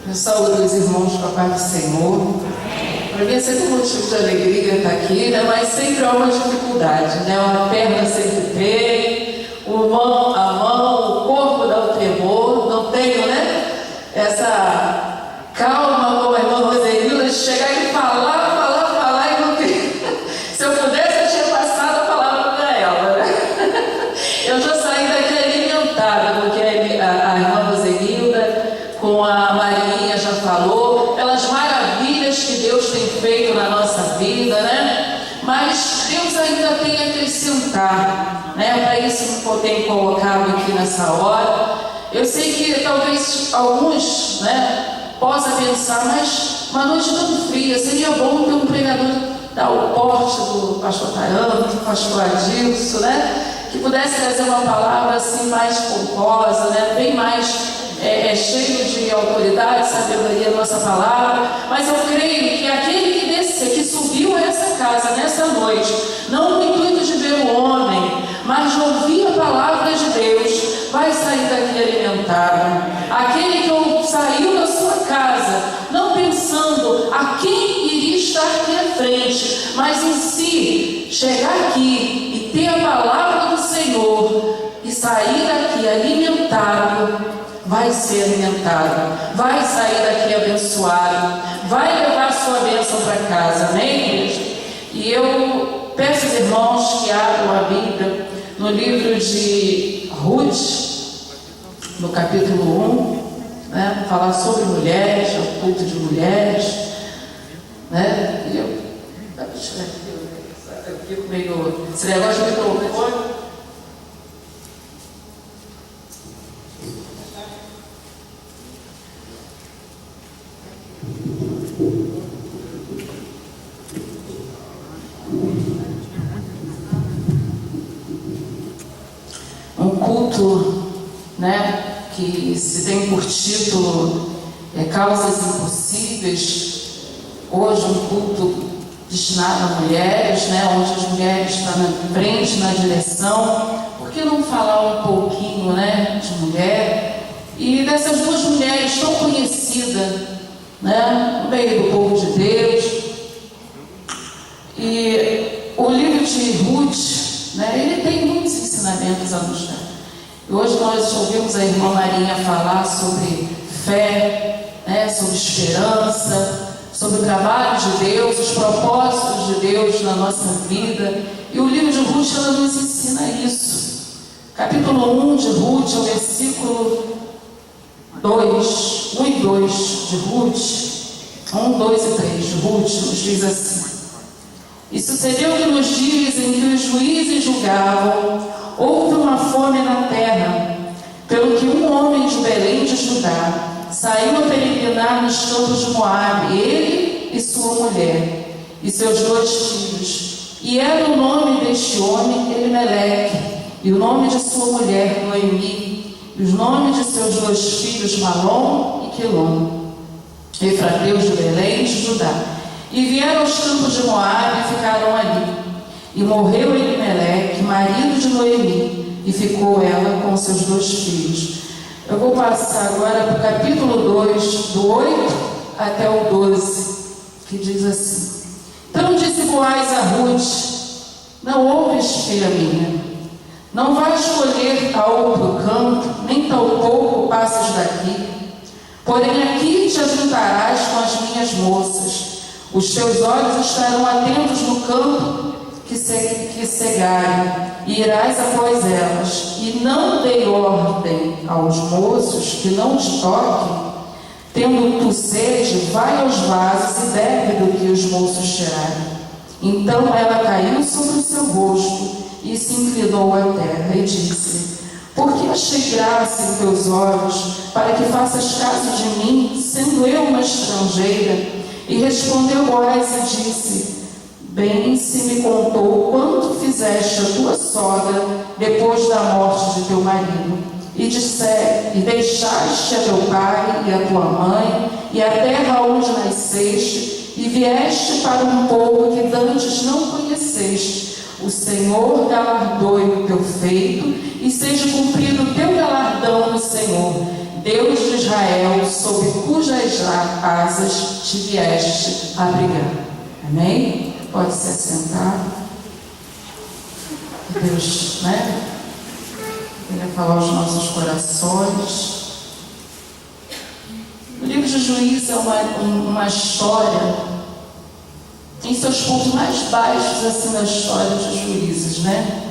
Eu saúdo os irmãos com a paz do Senhor. Para mim é sempre um motivo de alegria estar aqui, né? Mas sempre há uma dificuldade, né? Uma perna sempre tem, a mão, o corpo dá o tremor. Não tenho, né? Essa calma como a irmã Roselila de chegar e falar e não ter. Se eu pudesse, eu tinha passado a palavra para ela, né? Eu já saí daqui alimentada, porque a irmã Roselilda com a Marinha já falou pelas maravilhas que Deus tem feito na nossa vida, né? Mas Deus ainda tem a acrescentar, né? Para isso que eu tenho colocado aqui nessa hora. Eu sei que talvez alguns, né, possam pensar, mas uma noite tão fria, seria bom ter um pregador o porte do pastor Taranto, do pastor Adilson, né? Que pudesse trazer uma palavra assim mais pomposa, né? Bem mais cheio de autoridade, sabedoria na nossa palavra. Mas eu creio que aquele que descer, que subiu a essa casa nessa noite, não no intuito de ver o homem, mas de ouvir a palavra de Deus, vai sair daqui alimentado. Aquele que saiu da sua casa, não pensando a quem iria estar aqui à frente, mas em si, chegar aqui e ter a palavra do Senhor e sair daqui alimentado, vai ser alimentado, vai sair daqui abençoado, vai levar sua bênção para casa, amém, igreja? E eu peço aos irmãos que abram a Bíblia no livro de Ruth, no capítulo 1, né? Falar sobre mulheres, o culto de mulheres, né? E eu fico meio. Esse negócio de microfone. Um culto, né, que se tem por título Causas Impossíveis. Hoje um culto destinado a mulheres, né, onde as mulheres estão na frente, na direção. Por que não falar um pouquinho, né, de mulher e dessas duas mulheres tão conhecidas, né, no meio do povo de Deus? E o livro de Ruth, né, ele tem muitos ensinamentos a nos dar. E hoje nós ouvimos a irmã Marinha falar sobre fé, né, sobre esperança, sobre o trabalho de Deus, os propósitos de Deus na nossa vida. E o livro de Ruth, ela nos ensina isso. Capítulo 1 de Ruth, o versículo 2, 1 e 2 de Ruth, 1, 2 e 3 de Ruth, nos diz assim: E sucedeu que nos dias em que os juízes julgavam, houve uma fome na terra, pelo que um homem de Belém de Judá saiu a peregrinar nos campos de Moabe, ele e sua mulher, e seus 2 filhos. E era o nome deste homem Elimeleque, e o nome de sua mulher Noemi, e os nomes de seus 2 filhos Malom e Quilom, efrateus de Belém de Judá. E vieram aos campos de Moabe e ficaram ali. E morreu Elimeleque, marido de Noemi, e ficou ela com seus 2 filhos. Eu vou passar agora para o capítulo 2, do 8 até o 12, que diz assim: Então disse Boaz a Ruth: Não ouves, filha minha, não vais colher a outro campo, nem tampouco passes daqui. Porém aqui te ajuntarás com as minhas moças. Os teus olhos estarão atentos no campo que cegarem, e irás após elas. E não dei ordem aos moços que não te toquem. Tendo tu sede, vai aos vasos e bebe do que os moços tirarem. Então ela caiu sobre o seu rosto e se inclinou à terra e disse: Por que achei graça em teus olhos, para que faças caso de mim, sendo eu uma estrangeira? E respondeu Boaz e disse: Bem se me contou quanto fizeste a tua sogra depois da morte de teu marido. E deixaste a teu pai e a tua mãe e a terra onde nasceste, e vieste para um povo que dantes não conheceste. O Senhor galardoe o teu feito, e seja cumprido o teu galardão no Senhor. Deus de Israel, sob cujas asas te vieste abrigar. Amém? Pode se assentar. Deus, né? Queria falar aos nossos corações. O livro de Juízes é uma história em seus pontos mais baixos, assim, da história de Juízes, né?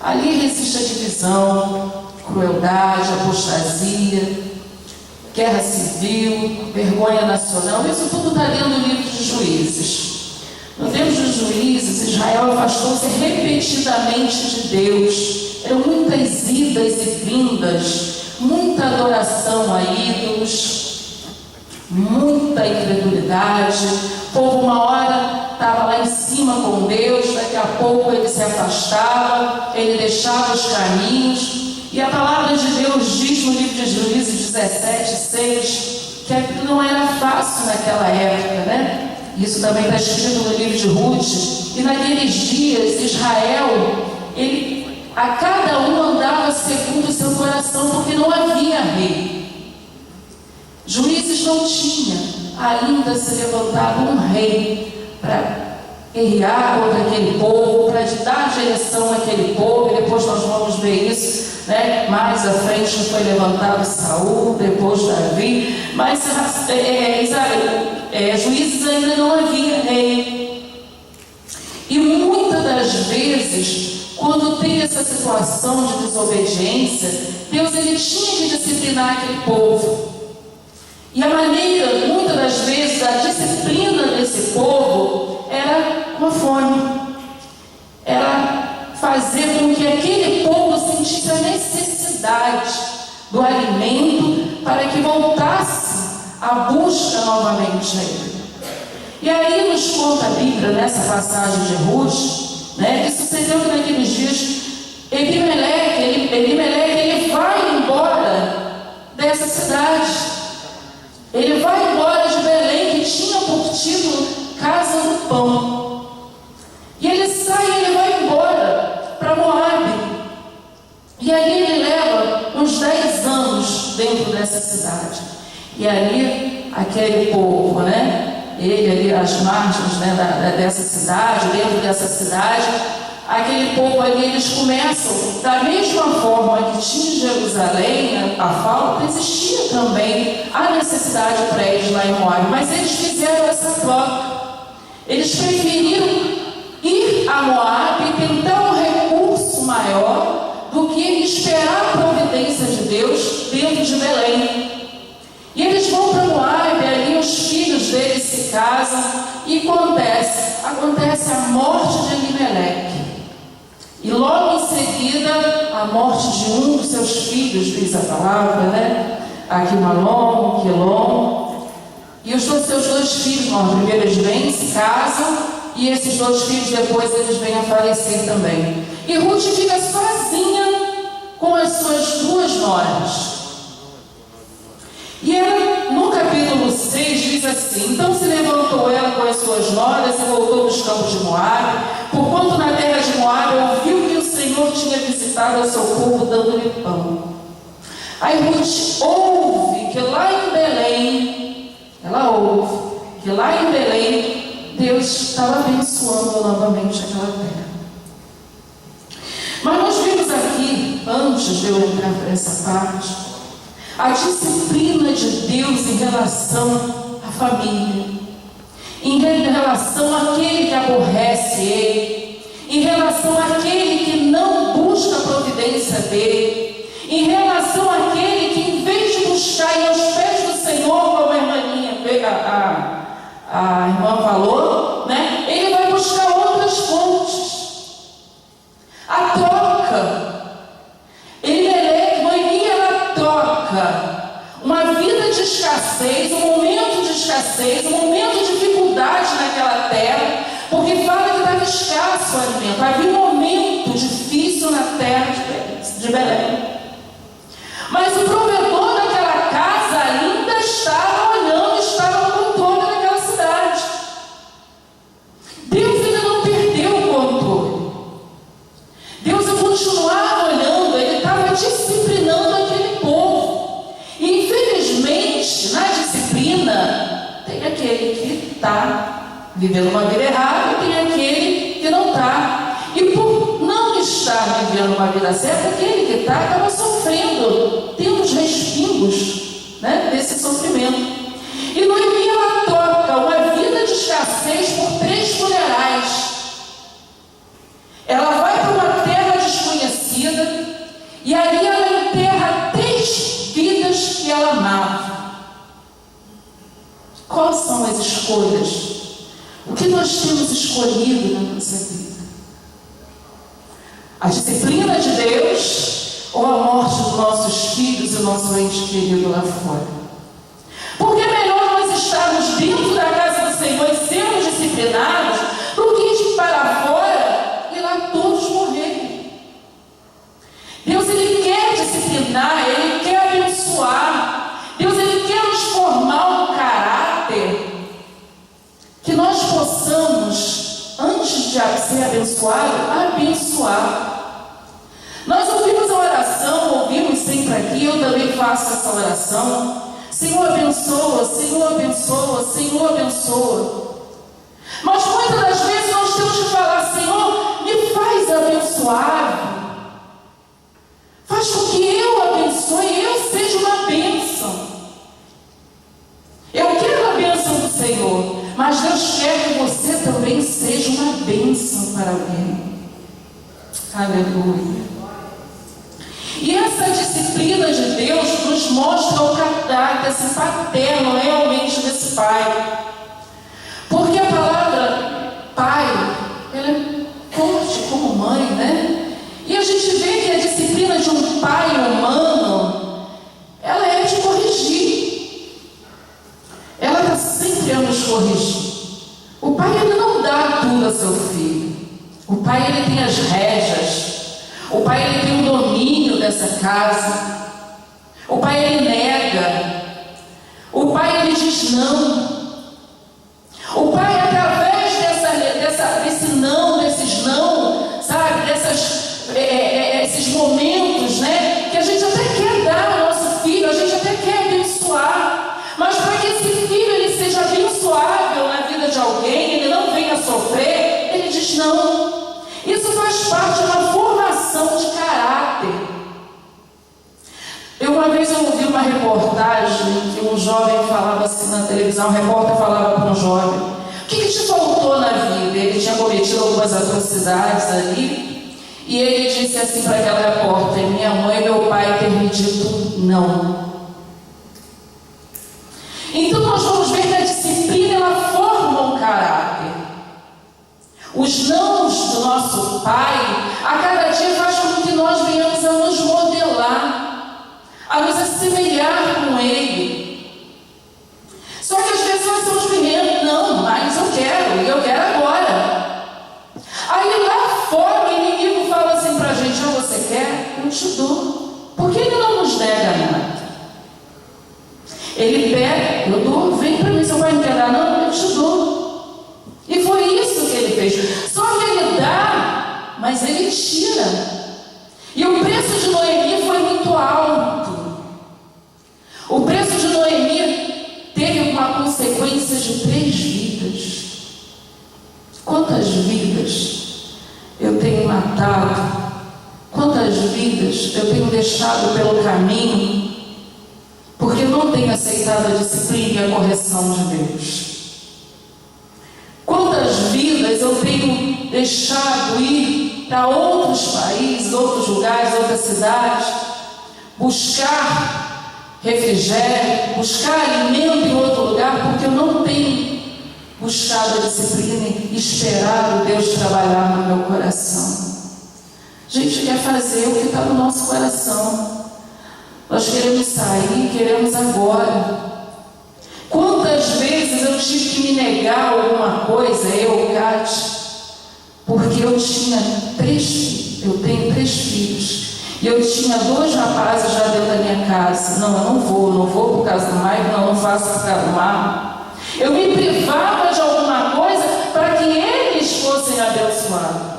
Ali resiste a divisão, crueldade, apostasia, guerra civil, vergonha nacional. Isso tudo está dentro do livro de Juízes. No tempo de Juízes, Israel afastou-se repetidamente de Deus. Eram muitas idas e vindas, muita adoração a ídolos, muita incredulidade. O povo uma hora estava lá em cima com Deus, daqui a pouco ele se afastava, ele deixava os caminhos. E a palavra de Deus diz no livro de Juízes 17:6 que aquilo não era fácil naquela época, né? Isso também está escrito no livro de Ruth. E naqueles dias, Israel, a cada um andava segundo o seu coração, porque não havia rei. Juízes não tinha ainda se levantado um rei para guerrear contra aquele povo, para dar direção àquele povo. E depois nós vamos ver isso, né? Mais à frente foi levantado Saul, depois Davi, mas Juízes ainda não havia rei. E muitas das vezes, quando tem essa situação de desobediência, Deus ele tinha que disciplinar aquele povo. E a maneira, muitas das vezes, a disciplina desse povo era uma fome. Era fazer com que aquele povo sentisse a necessidade do alimento para que voltasse a busca novamente a ele. E aí nos conta a Bíblia, nessa passagem de Ruth, né, que sucedeu que naqueles dias Elimeleque, ele vai embora dessa cidade. Ele vai embora de Belém, que tinha por título Casa do Pão. E ele sai e ele vai embora para Moabe. E aí ele leva uns 10 anos dentro dessa cidade. E ali, aquele povo, né? Ele ali, as margens, né, dessa cidade, dentro dessa cidade, aquele povo ali, eles começam, da mesma forma que tinha em Jerusalém a falta, existia também a necessidade para eles lá em Moabe, mas eles fizeram essa troca. Eles preferiram ir a Moabe e tentar um recurso maior do que esperar a providência de Deus dentro de Belém. E eles vão para Moabe, ali os filhos deles se casam e acontece a morte de Elimeleque. E logo em seguida, a morte de um dos seus filhos, diz a palavra, né? Aquimalom, Quilom. E os seus 2 filhos, primeiro eles vêm, se casam, e esses 2 filhos depois eles vêm a falecer também. E Ruth fica sozinha com as suas 2 noras. E ela, no capítulo 6, diz assim: então se levantou ela com as suas noras e voltou dos campos de Moabe, porquanto na terra de Moabe ouviu que o Senhor tinha visitado o seu povo dando-lhe pão. Aí Ruth ouve que lá em Belém, Deus estava abençoando novamente aquela terra. Mas nós vimos aqui, antes de eu entrar para essa parte, a disciplina de Deus em relação à família, em relação àquele que aborrece ele, em relação àquele que não busca a providência dele, em relação àquele que, em vez de buscar ir aos pés do Senhor, como a irmã falou, né? Ele vai buscar outras fontes. A troca. Ela troca uma vida de escassez, um momento de escassez, um momento de dificuldade naquela terra, porque fala que estava escasso o alimento. Havia um momento difícil na terra de Belém. Mas o provedor daquela casa ainda estava olhando, estava no controle daquela cidade. Deus ainda não perdeu o controle. Deus continuava olhando, ele estava disciplinando aquele povo. E infelizmente aquele que está vivendo uma vida errada e tem aquele que não está. E por não estar vivendo uma vida certa, aquele que está acaba sofrendo, tendo os respingos, né, desse sofrimento. E Noemi, ela troca uma vida de escassez por 3 funerais. Ela vai para uma terra desconhecida e ali ela enterra 3 vidas que ela amava. Quais são as escolhas? O que nós temos escolhido na nossa vida? A disciplina de Deus ou a morte dos nossos filhos e o nosso ente querido lá fora? Porque é melhor nós estarmos dentro da casa do Senhor e sermos disciplinados do que ir para fora e lá todos morrerem. Deus, Ele quer disciplinar, Ele quer abençoar. Deus, Ele quer nos formar um caráter que nós possamos, antes de ser abençoado, abençoar. Nós ouvimos a oração, ouvimos sempre aqui, eu também faço essa oração. Senhor abençoa, Senhor abençoa, Senhor abençoa. Mas muitas das vezes nós temos que falar: Senhor, me faz abençoado. Faz com que eu abençoe, eu seja uma bênção. Eu quero a bênção do Senhor, mas Deus quer que você também seja uma bênção para alguém. Aleluia. E essa disciplina de Deus nos mostra o caráter paterno realmente desse pai. Porque a palavra pai, ela é forte como mãe, né? E a gente vê que a disciplina de um pai humano, ela é de corrigir. Ela está sempre a nos corrigir. O pai, ele não dá tudo a seu filho. O pai, ele tem as rédeas. O pai, ele tem o domínio dessa casa. O pai, ele nega. O pai, ele diz não. O pai, através desse não, desses não, sabe, esses momentos, né, que a gente até quer dar ao nosso filho, a gente até quer abençoar, mas para que esse filho ele seja abençoável na vida de alguém, ele não venha sofrer, ele diz não. Isso faz parte de uma formação de caráter. Uma vez eu ouvi uma reportagem que um jovem falava assim na televisão, um repórter falava para um jovem: o que te faltou na vida? Ele tinha cometido algumas atrocidades ali, e ele disse assim para aquela repórter: minha mãe e meu pai ter me dito não. Então nós vamos ver que a disciplina, ela forma um caráter. Os nãos do nosso pai, a cada dia faz com que nós venhamos a nos modelar, a nos assemelhar com ele. Só que às vezes nós estamos vivendo: não, mas eu quero agora. Aí lá fora o inimigo fala assim pra gente: ah, você quer? Eu te dou. Porque ele não nos nega nada. Ele pega, eu dou, vem para mim, você vai me querer? Não, eu te dou. E foi isso que ele fez. Só que ele dá, mas ele tira. E o preço de Noemi foi muito alto. O preço de Noemi teve uma consequência de 3 vidas. Quantas vidas eu tenho matado? Quantas vidas eu tenho deixado pelo caminho porque não tenho aceitado a disciplina e a correção de Deus? Quantas vidas eu tenho deixado ir para outros países, outros lugares, outras cidades, buscar refrigério, buscar alimento em outro lugar, porque eu não tenho buscado a disciplina e esperado Deus trabalhar no meu coração. A gente quer fazer o que está no nosso coração. Nós queremos sair, queremos agora. Quantas vezes eu tive que me negar alguma coisa, eu, Cátia, porque eu tinha 3 filhos, eu tenho 3 filhos, e eu tinha 2 rapazes já dentro da minha casa. Não, eu não vou por causa do Mike, não faço por causa do Marco. Eu me privava de alguma coisa para que eles fossem abençoados.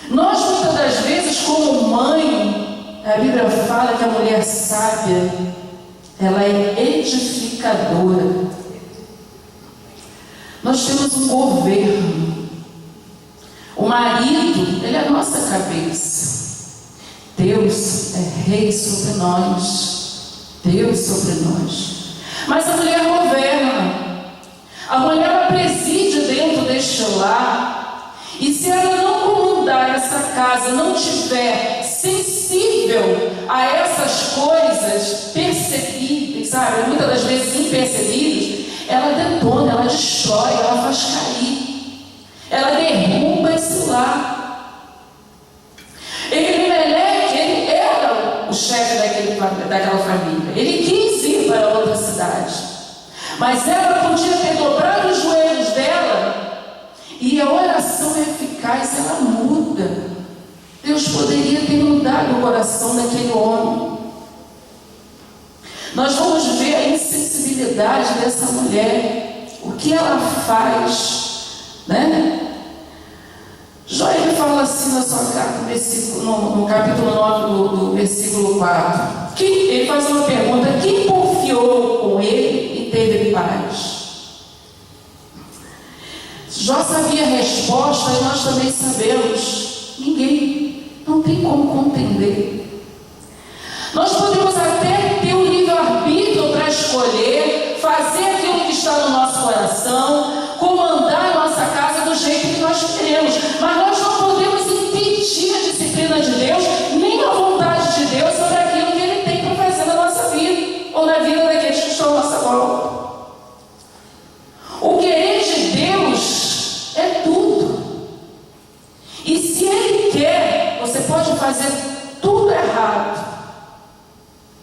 Nós, muitas das vezes, como mãe, a Bíblia fala que a mulher sábia, ela é edificadora. Nós temos um governo. O marido, ele é a nossa cabeça. Deus é rei sobre nós. Deus sobre nós. Mas a mulher governa. A mulher ela preside dentro deste lar. E se ela não comandar essa casa, não tiver sensível a essas coisas percebidas, sabe? Muitas das vezes impercebidas, ela detona, ela destrói, ela faz cair. Ela derruba esse lar. Elimelec, ele era o chefe daquela família. Ele quis ir para outra cidade. Mas ela podia ter dobrado os joelhos dela e a oração eficaz, ela muda. Deus poderia ter mudado o coração daquele homem. Nós vamos ver a insensibilidade dessa mulher. O que ela faz, né? Joel fala assim na sua carta, no capítulo 9, do versículo 4. Ele faz uma pergunta: quem confiou com ele e teve paz? Jó sabia a resposta e nós também sabemos. Ninguém. Não tem como compreender. Nós podemos até ter o livre-arbítrio para escolher, fazer aquilo que está no nosso coração, comandar a nossa casa do jeito que nós queremos, mas nós não podemos impedir a disciplina de Deus, nem a vontade de Deus sobre aquilo que Ele tem para fazer na nossa vida, ou na vida daqueles que estão à nossa volta. O querer de Deus é tudo. E se Ele quer, você pode fazer tudo errado,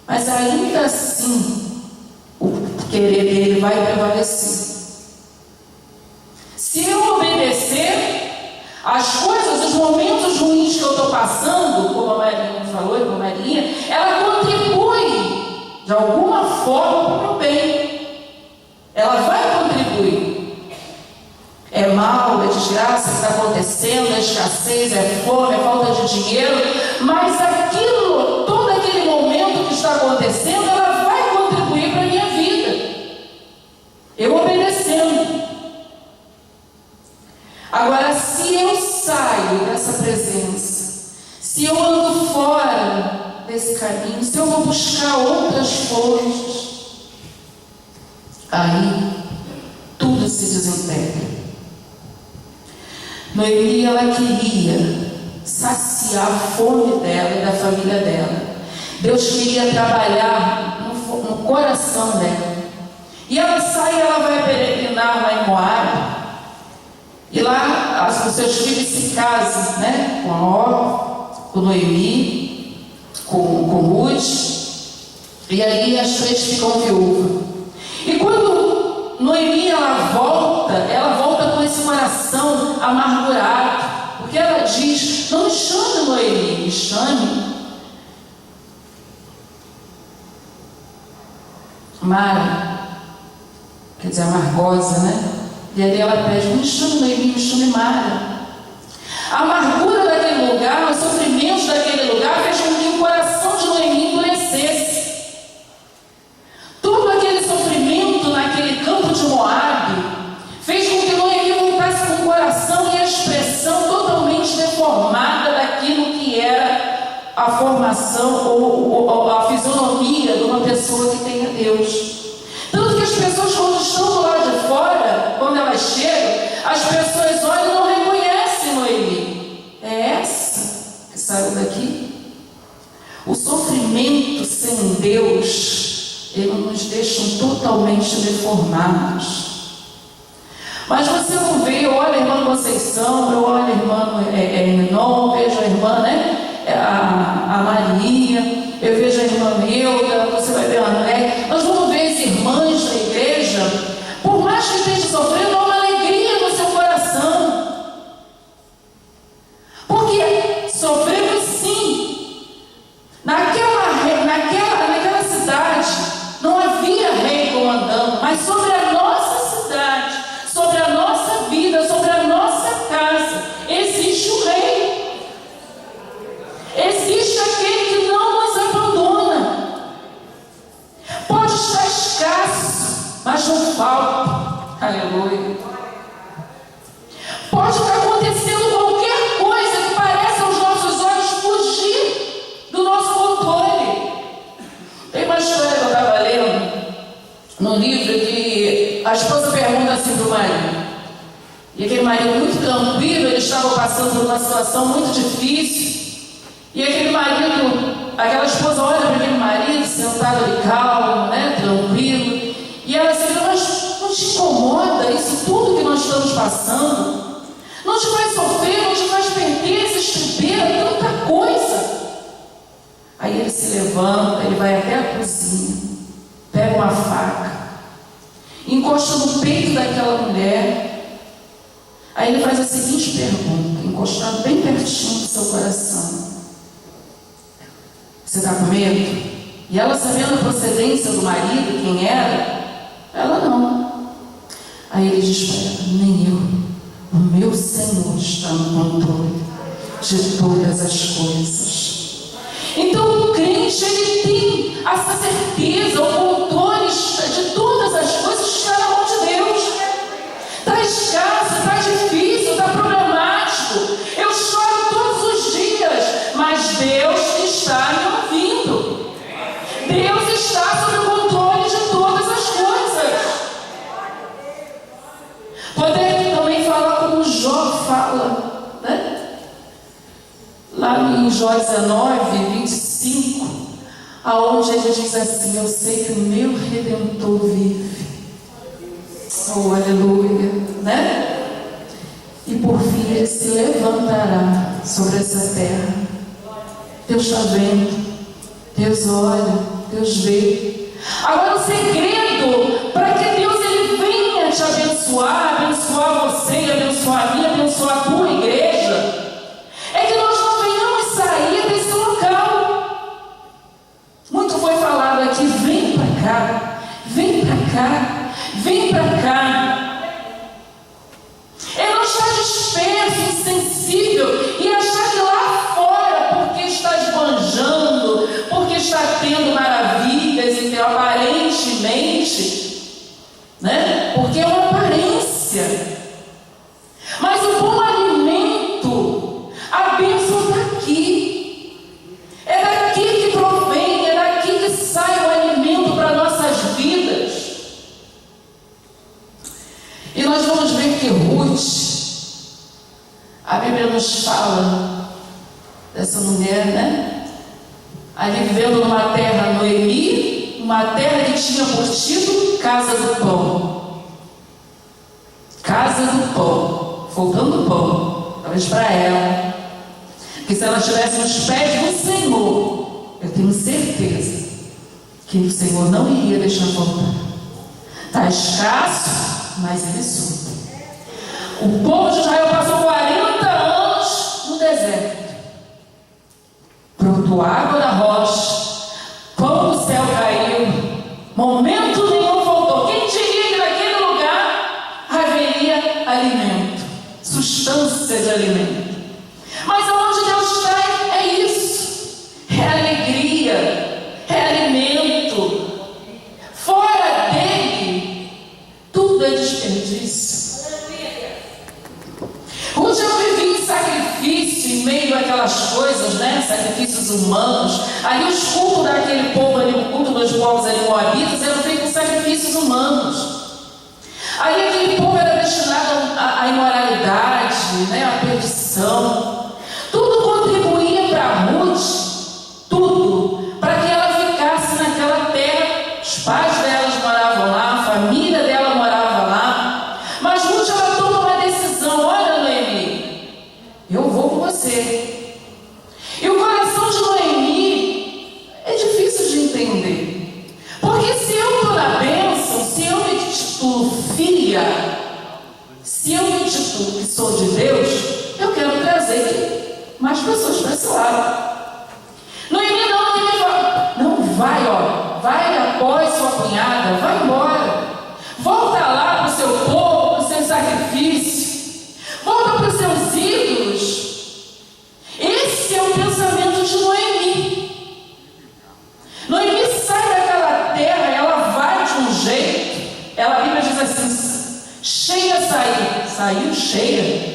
mas ainda assim o querer dele vai prevalecer. Se eu obedecer, as coisas, os momentos ruins que eu estou passando, como a Marinha falou, como a Marinha, ela contribui de alguma forma para o meu bem. Ela vai contribuir. É mal, é desgraça que está acontecendo, é escassez, é fome, é falta de dinheiro, mas aquilo, todo aquele momento que está acontecendo, ela vai contribuir para a minha vida. Eu obedecendo. Agora, se eu saio dessa presença, se eu ando fora desse caminho, se eu vou buscar outras coisas, aí tudo se desintegra. Noemi, ela queria saciar a fome dela e da família dela. Deus queria trabalhar no coração dela. E ela sai, ela vai peregrinar lá em Moabe. E lá os seus filhos se casam, né? Com a Orfa, com Noemi, com Ruth. E aí as três ficam viúvas. E quando Noemi ela volta com esse coração amargurado. Porque ela diz: não me chame Noemi, me chame Mara. Quer dizer, amargosa, né? E ali ela pede: me chame Noemi, me chame Mara. A amargura daquele lugar, os sofrimentos daquele lugar fez com que o coração de Noemi endurecesse. Todo aquele sofrimento naquele campo de Moabe fez com que Noemi voltasse com o coração e a expressão totalmente deformada daquilo que era a formação ou a fisionomia de uma pessoa que tem a Deus. Tanto que as pessoas, quando estão do lado de fora, quando elas chegam, as pessoas olham e não reconhecem Noemi. É essa que saiu daqui? O sofrimento sem Deus, ele nos deixa totalmente deformados. Mas você não vê, eu olho a irmã Conceição, eu olho a irmã Menon, vejo a irmã, né? A Maria, eu vejo a irmã Neuda, você vai ver a André. Nós vamos ver as irmãs da igreja, por mais que esteja sofrendo, há uma alegria no seu coração. Porque sofremos sim. Naquela cidade não havia rei comandando, mas sobre a nossa cidade, sobre a nossa vida, sobre a nossa casa, existe um rei. Existe aquele que não nos abandona. Pode estar escasso, mas não falta. Aleluia. Pode estar acontecendo qualquer coisa que pareça aos nossos olhos fugir do nosso controle. Tem uma história que eu estava lendo no livro que a esposa pergunta assim para o marido. E aquele marido muito tranquilo, ele estava passando por uma situação muito difícil. E aquele marido, aquela esposa olha para aquele marido, sentado ali calmo, né, tranquilo. E ela se diz, mas não te incomoda isso tudo que nós estamos passando? Não te faz sofrer, não te faz perder essa estribeira, tanta coisa. Aí ele se levanta, ele vai até a cozinha, pega uma faca, encosta no peito daquela mulher. Aí ele faz a seguinte pergunta, encostado bem pertinho do seu coração. Você está com medo? E ela, sabendo a procedência do marido, quem era, ela não. Aí ele diz para ela, nem eu. O meu Senhor está no controle de todas as coisas. Então o crente, ele tem essa certeza, o controle de todas as coisas está na mão de Deus. Está escasso, está difícil, está problemático. Eu choro todos os dias, mas Deus está me ouvindo. Deus está sob o controle de todas as coisas. Poder também falar como Jó fala, né? Lá em Jó 19, 25, aonde ele diz assim, eu sei que o meu Redentor vive. Oh, aleluia, né? E por fim ele se levantará sobre essa terra. Deus está vendo, Deus olha, Deus vê. Agora o segredo para que Deus ele venha te abençoar, abençoar você, abençoar a mim, abençoar a tua igreja, é que nós não venhamos sair desse local. Muito foi falado aqui, vem para cá, vem para cá. Vem para cá. É não estar disperso, insensível e achar que lá fora, porque está esbanjando, porque está tendo maravilhas, então, aparentemente, né? Porque é uma aparência. Mas o bom alimento, a bênção está aqui. É daqui que provém, é daqui que sai o alimento para nossas vidas. E nós vamos ver que Ruth, a Bíblia nos fala dessa mulher, né? Ali vivendo numa terra Noemi, uma terra que tinha por título Casa do Pão. Casa do Pão, faltando pão, talvez para ela. Porque se ela estivesse nos pés do Senhor, eu tenho certeza que o Senhor não iria deixar faltar. Está escasso, mas ele soube. O povo de Israel passou 40 anos no deserto. Brotou água da rocha, pão do céu caiu, momento nenhum faltou. Quem diria que naquele lugar haveria alimento, substância de alimento? Mas aonde Deus está é isso, é alegria, é alimento. Fora dele tudo é desperdício. Ruth não vivia em sacrifício em meio àquelas coisas, né? Sacrifícios humanos. Ali os cultos daquele povo ali, o culto dos povos ali moabitas, eram feitos com sacrifícios humanos. Ali aquele povo era destinado à imoralidade, né? À perdição. Tudo contribuía para Ruth, tudo, para que ela ficasse naquela terra. Os pais delas moravam lá, a família dela morava lá. Mas Ruth, ela toma uma decisão. Olha, Noemi, eu vou com você. E o coração de Noemi é difícil de entender. Porque se eu estou na bênção, se eu me titulo filha, se eu me titulo que sou de Deus, eu quero trazer mais pessoas para esse lado. Noemi não vai, ó, vai após sua cunhada, vai embora. Volta lá para o seu povo, para o seu sacrifício. Volta para os seus ídolos. Esse é o pensamento de Noemi. Noemi sai daquela terra, ela vai de um jeito. Ela, a Bíblia diz assim, cheia saiu cheia.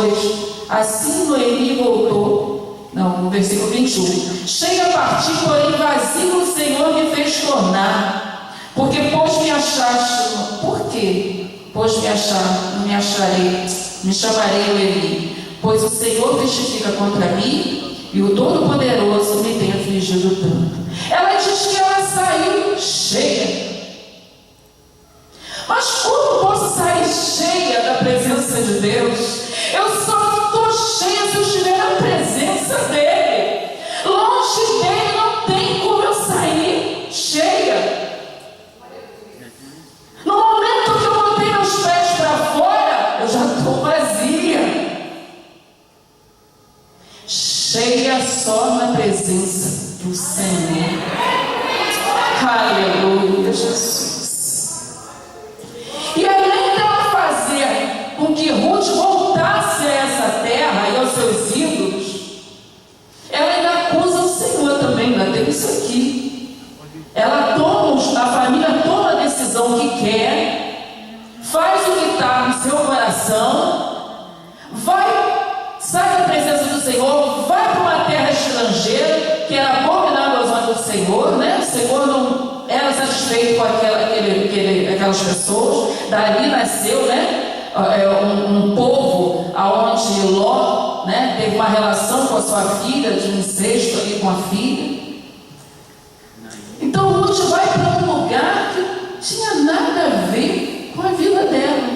22. Assim Noemi voltou, no versículo 21. Cheia a partir, porém vazio o Senhor me fez tornar, porque me achaste. Por quê? Me achar, não me acharei, me chamarei Noemi, pois o Senhor testifica contra mim, e o Todo-Poderoso me tem afligido tanto. Ela diz que ela saiu cheia. Mas como posso sair cheia da presença de Deus? Eu só estou cheia se eu estiver na presença dEle. Longe dEle não tem como eu sair cheia. No momento que eu botei meus pés para fora, eu já estou vazia. Cheia só na presença do Senhor. Aleluia, Jesus. E além dela fazer com que Ruth voltasse a essa terra e aos seus ídolos, ela ainda acusa o Senhor também. Ainda tem isso aqui. Ela toma, a família toma a decisão que quer, faz o que está no seu coração, sai da presença do Senhor, vai para uma terra estrangeira, que era abominável aos olhos do Senhor, né? O Senhor não era satisfeito com aquelas pessoas. Dali nasceu, né? Um povo aonde Ló, né, teve uma relação com a sua filha, de incesto ali com a filha. Então Ruth vai para um lugar que tinha nada a ver com a vida dela.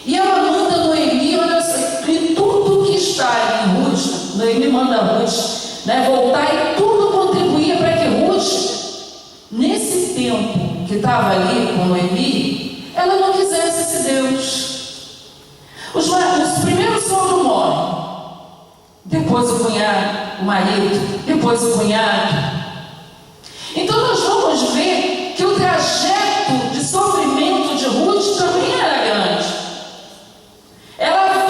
E ela manda Noemi, olha só, e tudo que está em Ruth, Noemi manda Ruth, né, voltar, e tudo contribuía para que Ruth, nesse tempo que estava ali com Noemi, ela não quisesse esse Deus. Os primeiros sogros morrem, depois o cunhado, o marido, depois o cunhado. Então nós vamos ver que o trajeto de sofrimento de Ruth também era grande. Ela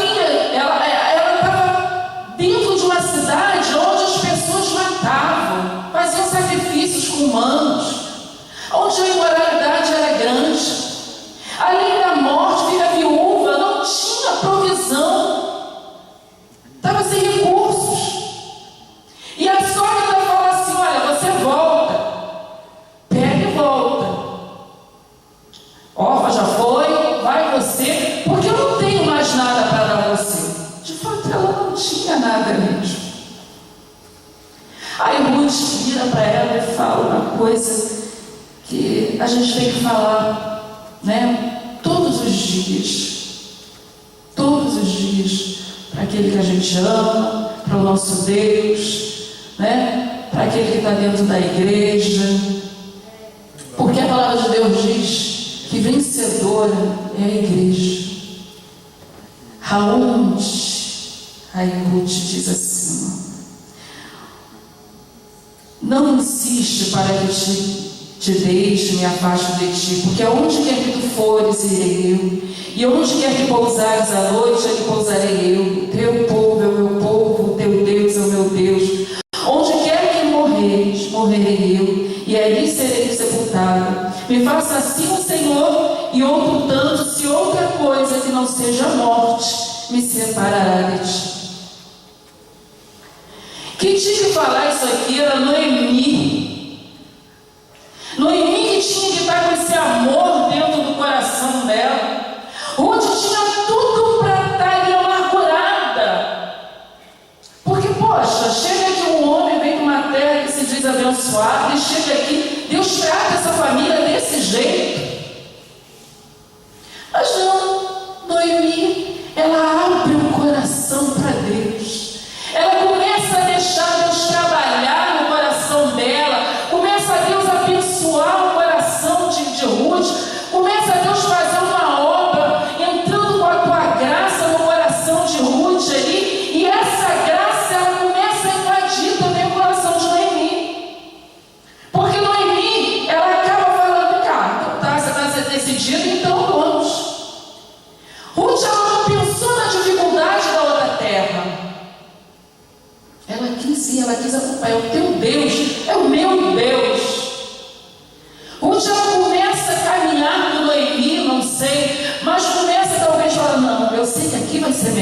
estava dentro de uma cidade onde as pessoas matavam, faziam sacrifícios com humanos, onde a imoralidade era grande. Além da morte, filha viúva, não tinha provisão, estava sem recursos. E a sogra fala assim: olha, você volta, pega e volta. Órfã já foi, vai você, porque eu não tenho mais nada para dar a você. De fato, ela não tinha nada mesmo. Aí Ruth vira para ela e fala uma coisa que a gente tem que falar, né? Todos os dias, para aquele que a gente ama, para o nosso Deus, né? Para aquele que está dentro da igreja. Porque a palavra de Deus diz que vencedora é a igreja. Aonde? Aí Ruth diz assim: não insiste para que te deixe, me afaste de ti, porque aonde quer que tu fores, irei eu, e onde quer que pousares à noite, ali pousarei eu. Teu povo é o meu povo, teu Deus é o meu Deus. Onde quer que morreres, morrerei eu, e ali serei sepultado. Me faça assim o Senhor, e outro tanto, se outra coisa que não seja a morte me separará de ti. Quem tinha que falar isso aqui era Noemi. Noemi que tinha que estar com esse amor dentro do coração dela. Ruth tinha tudo para estar ali amargurada. Porque, poxa, chega aqui um homem, vem de uma terra que se diz abençoada, e chega aqui, Deus trata essa família desse jeito. Mas não, Noemi, ela abre o coração para Deus. Ela começa a deixar Deus trabalhar no coração dela. Começa a Deus abençoar o coração de Ruth. Começa a Deus fazer uma obra, entrando com a tua graça no coração de Ruth ali. E essa graça, ela começa a invadir também o coração de Noemi. Porque Noemi, ela acaba falando: cara, tá, você está decidido, então vamos. Ruth, ela não pensou na dificuldade da outra terra. Ela quis acompanhar. O teu Deus é o meu Deus. Ruth, ela começa a caminhar com Noemi, não sei, mas começa talvez falando: não, eu sei que aqui vai ser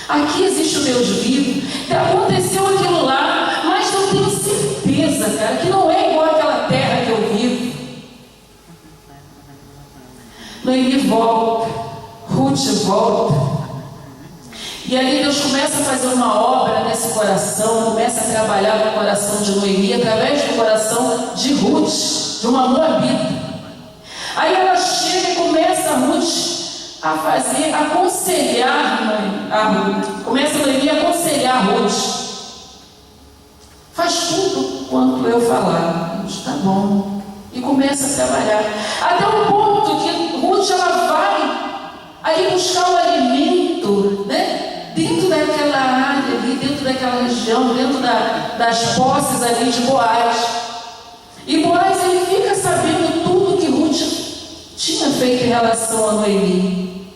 Aqui existe o Deus vivo, que aconteceu aquilo lá, mas eu tenho certeza, cara, que não é igual àquela terra que eu vivo. Noemi volta, Ruth volta. E ali Deus começa a fazer uma obra nesse coração, começa a trabalhar no coração de Noemi, através do coração de Ruth, de uma moabita. Aí ela chega e começa a Ruth a fazer, a aconselhar a Ruth. Começa Noemi a aconselhar a Ruth. Faz tudo quanto eu falar. Ruth, tá bom. E começa a trabalhar. Até o ponto que Ruth, ela vai aí buscar o alimento, né? Dentro daquela área ali, dentro daquela região, dentro das posses ali de Boaz. E Boaz, ele fica sabendo tudo que Ruth tinha feito em relação a Noemi.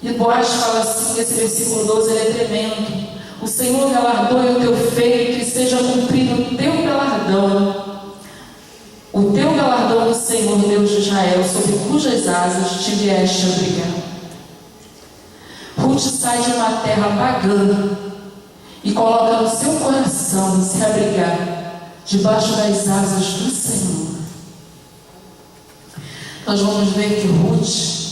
E Boaz fala assim, esse versículo 12, ele é tremendo. O Senhor galardoe o teu feito e seja cumprido o teu galardão. O teu galardão do Senhor, Deus de Israel, sobre cujas asas te vieste abrigar. Ruth sai de uma terra pagã e coloca no seu coração se abrigar debaixo das asas do Senhor. Nós vamos ver que Ruth,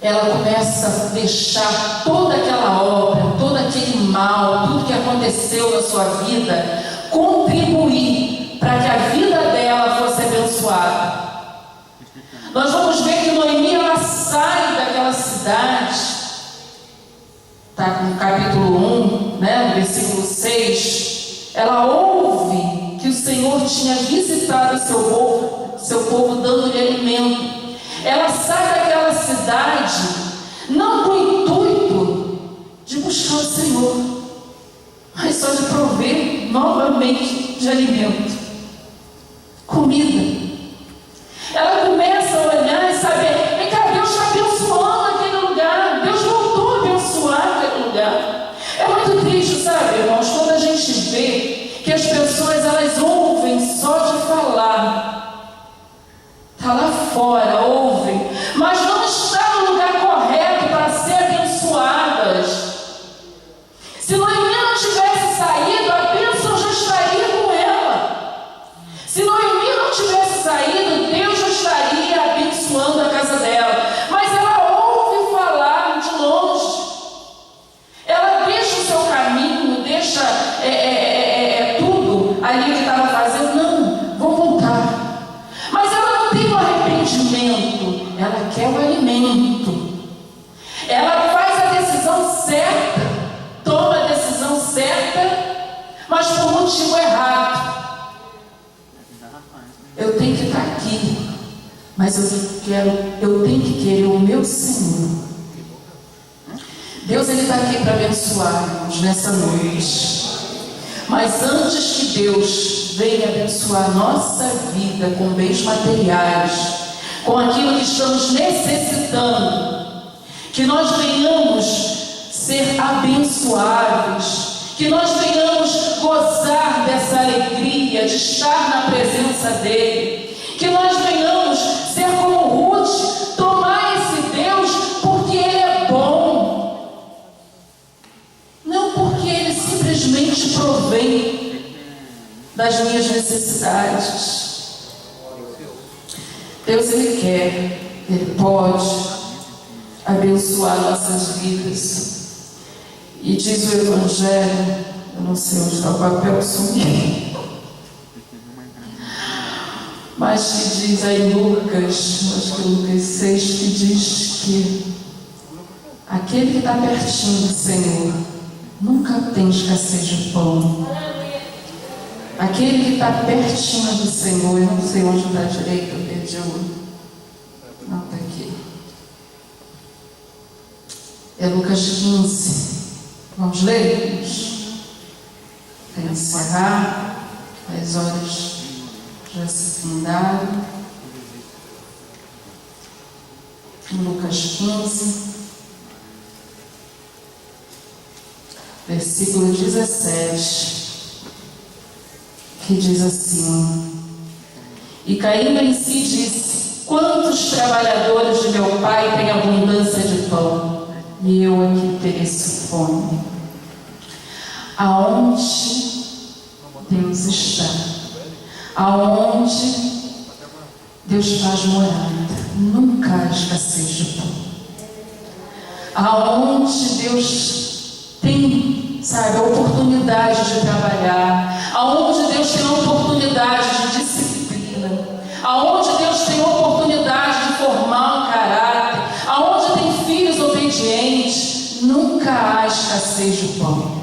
ela começa a deixar toda aquela obra, todo aquele mal, tudo que aconteceu na sua vida, contribuir para que a vida dela fosse abençoada. Nós vamos ver que Noemi, ela sai daquela cidade, está no capítulo 1, né, no versículo 6, ela ouve que o Senhor tinha visitado o seu povo dando-lhe alimento. Ela sai daquela cidade, não com o intuito de buscar o Senhor, mas só de prover novamente de alimento, comida. Ela começa a olhar e saber, vem cá, Deus está abençoando aquele lugar, Deus voltou a abençoar aquele lugar. É muito triste, sabe, irmãos, quando a gente vê que as pessoas, elas ouvem só de falar, está lá fora, ouvem, mas não está no lugar correto para ser abençoadas. Se Noemi não tivesse saído, a bênção já estaria com ela. Se Noemi não tivesse saído, Deus já estaria abençoando a casa dela. Mas ela ouve falar de longe. Ela deixa o seu caminho, deixa tudo ali que estava fazendo. Não, vou voltar. Mas ela não tem o arrependimento. Ela quer o alimento. Ela faz a decisão certa, toma a decisão certa, mas por motivo errado. Eu tenho que estar aqui, mas eu tenho que querer o meu Senhor. Deus, ele está aqui para abençoar-nos nessa noite. Mas antes que Deus venha abençoar a nossa vida com bens materiais, com aquilo que estamos necessitando, que nós venhamos ser abençoáveis, que nós venhamos gozar dessa alegria de estar na presença dEle, que nós venhamos ser como Ruth, tomar esse Deus porque Ele é bom, não porque Ele simplesmente provém das minhas necessidades. Deus, Ele quer, Ele pode abençoar nossas vidas. E diz o Evangelho, eu não sei onde está o papel, sumiu, mas que diz aí Lucas, acho que Lucas 6, que diz que aquele que está pertinho do Senhor nunca tem escassez de pão. Aquele que está pertinho do Senhor, eu não sei onde está a direita, eu perdi o... Não, está aqui. É Lucas 15. Vamos ler? Para encerrar, as horas já se findaram. Lucas 15, versículo 17, que diz assim: E caindo em si disse: Quantos trabalhadores de meu pai têm abundância de pão, e eu aqui teria fome. Aonde Deus está, aonde Deus faz morada, nunca há escassez de pão. Aonde Deus tem, sabe, a oportunidade de trabalhar, aonde Deus tem a oportunidade de disciplina, aonde Deus tem a oportunidade de formar um caráter, aonde tem filhos obedientes, nunca há escassez de pão.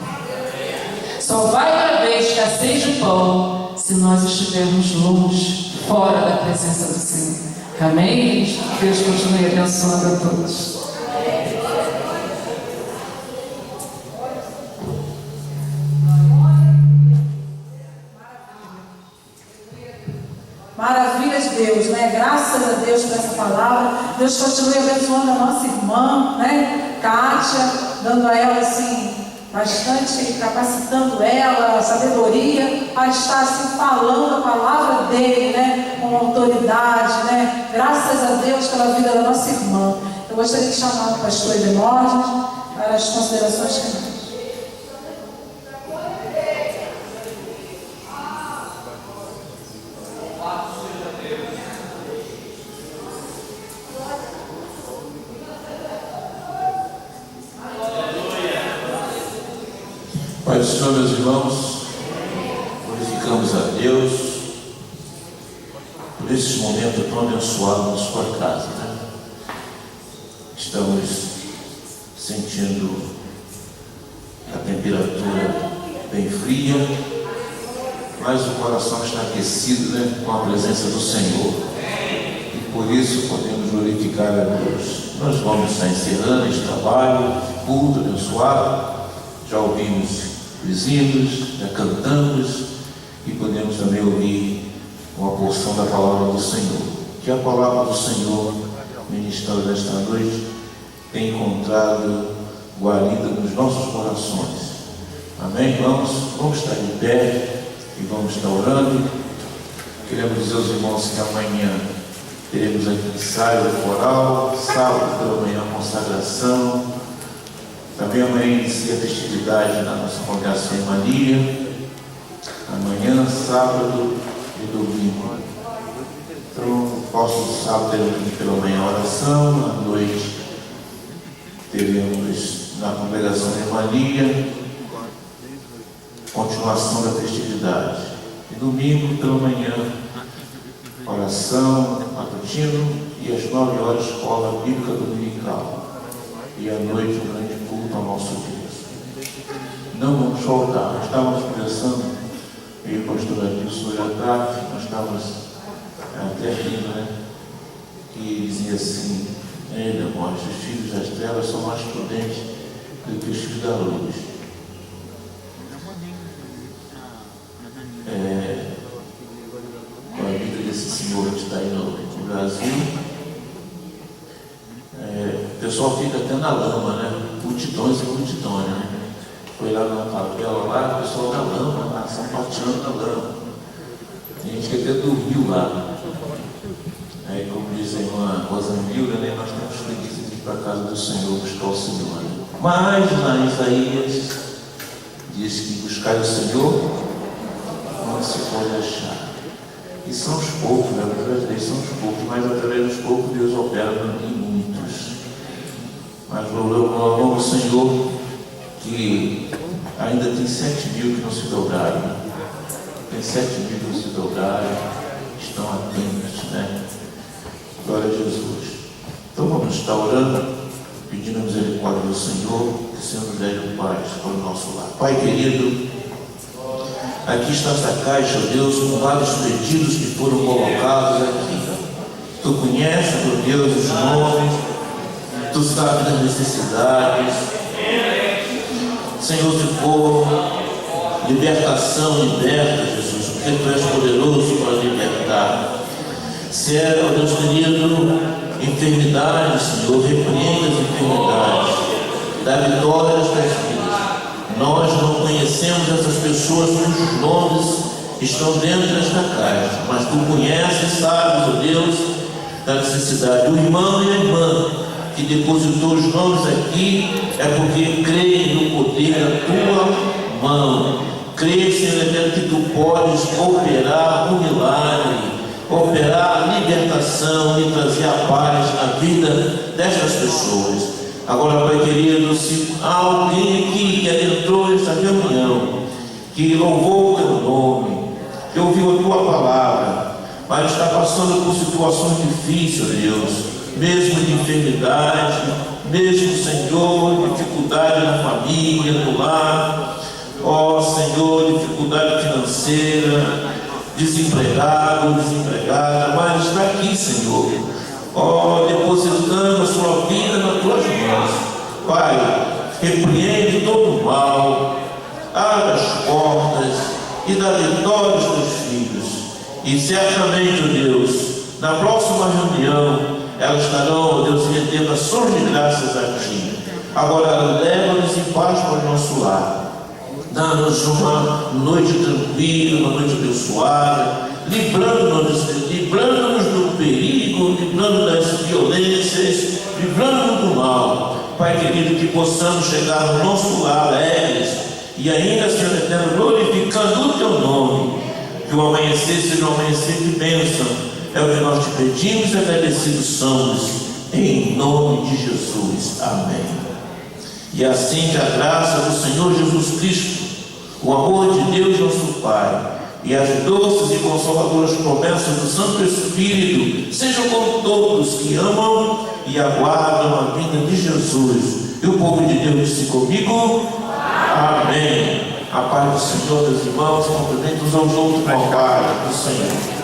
Só vai haver escassez de pão se nós estivermos longe, fora da presença do Senhor. Amém? Deus continue abençoando a todos. Maravilha de Deus, né? Graças a Deus por essa palavra. Deus continue abençoando a nossa irmã, né? Kátia, dando a ela assim, bastante, capacitando ela, sabedoria, a estar assim falando a palavra dele, né? Com autoridade, né? Graças a Deus pela vida da nossa irmã. Eu gostaria de chamar o pastor Edemógenes para as considerações finais. Pai do Senhor, meus irmãos, glorificamos a Deus por esse momento tão abençoado na sua casa, né? Estamos sentindo a temperatura bem fria, mas o coração está aquecido, né, com a presença do Senhor, e por isso podemos glorificar a Deus. Nós vamos estar encerrando este trabalho, culto abençoado. Já ouvimos os hinos, já cantamos e podemos também ouvir uma porção da palavra do Senhor. Que a palavra do Senhor, ministrada nesta noite, tem encontrado guarida nos nossos corações. Amém, irmãos? Vamos estar de pé e vamos estar orando. Queremos dizer aos irmãos que amanhã teremos aqui ensaio coral, sábado pela manhã consagração. Também amanhã inicia a festividade na nossa congregação em Maria. Amanhã, sábado e domingo. Então, no próximo sábado teremos pela manhã oração, à noite teremos na congregação em Maria continuação da festividade. E domingo pela manhã, oração, matutino e às 9 horas escola bíblica dominical. E à noite um grande culto ao nosso Deus. Não vamos faltar. Nós estávamos conversando, eu e o pastor Adilson já tarde, nós estávamos até rindo, né? Que dizia assim, irmãos, os filhos das trevas são mais prudentes do que os filhos da luz. Com a vida desse senhor que está aí no Brasil, o pessoal fica até na lama, né? Multidões e multidões, né? Foi lá na favela, lá, o pessoal na lama, lá, sapateando na lama. Tem gente que até dormiu lá. Aí, como diz a irmã Rosamilda, né? Nós temos preguiça de ir para a casa do Senhor, buscar o Senhor, né? Mas na Isaías diz que buscar o Senhor não se pode achar. E são os poucos, né? São os poucos, mas através dos poucos Deus opera em muitos. Mas louvamos ao Senhor que ainda tem 7.000 que não se dobraram. Tem 7.000 que não se dobraram, estão atentos, né? Glória a Jesus. Então vamos estar orando, pedindo a misericórdia do Senhor, que o Senhor nos dê paz para o nosso lar. Pai querido, aqui está essa caixa, Deus, com vários pedidos que foram colocados aqui. Tu conheces, meu Deus, os nomes, Tu sabes das necessidades. Senhor, se for libertação, liberta, Jesus, porque Tu és poderoso para libertar. Se é, ó Deus querido, enfermidade, Senhor, repreenda as enfermidades, dá vitória às vidas. Nós não conhecemos essas pessoas cujos nomes estão dentro desta caixa, mas Tu conheces, sabes, ó Deus, da necessidade do irmão e a irmã que depositou os nomes aqui, é porque creem no poder da tua mão. Creio, Senhor eterno, que tu podes operar um milagre, operar a libertação e trazer a paz na vida destas pessoas. Agora, Pai querido, se há alguém aqui que adentrou nesta reunião, que louvou o teu nome, que ouviu a tua palavra, mas está passando por situações difíceis, Deus, mesmo de enfermidade, mesmo, Senhor, dificuldade na família, no lar, ó Senhor, dificuldade financeira, desempregado, desempregada, mas está aqui, Senhor, ó, depositando a sua vida nas tuas mãos. Pai, repreende todo o mal, abre as portas e dá vitória aos teus filhos. E certamente, ó Deus, na próxima reunião, elas estarão, ó Deus, rendendo ações de graças a Ti. Agora, leva-nos em paz para o nosso lar. Dá-nos uma noite tranquila, uma noite abençoada, livrando-nos do perigo, livrando das violências, livrando do mal. Pai querido, que possamos chegar no nosso lar alegres e ainda, Senhor eterno, glorificando o Teu nome. Que o amanhecer seja um amanhecer de bênção. É o que nós te pedimos e agradecidos somos. Em nome de Jesus. Amém. E assim que a graça do Senhor Jesus Cristo, o amor de Deus nosso Pai e as doces e consoladoras promessas do Santo Espírito sejam com todos que amam e aguardam a vinda de Jesus. E o povo de Deus disse comigo: Amém. A paz do Senhor, meus irmãos, cumprimentos aos outros com a paz do Senhor.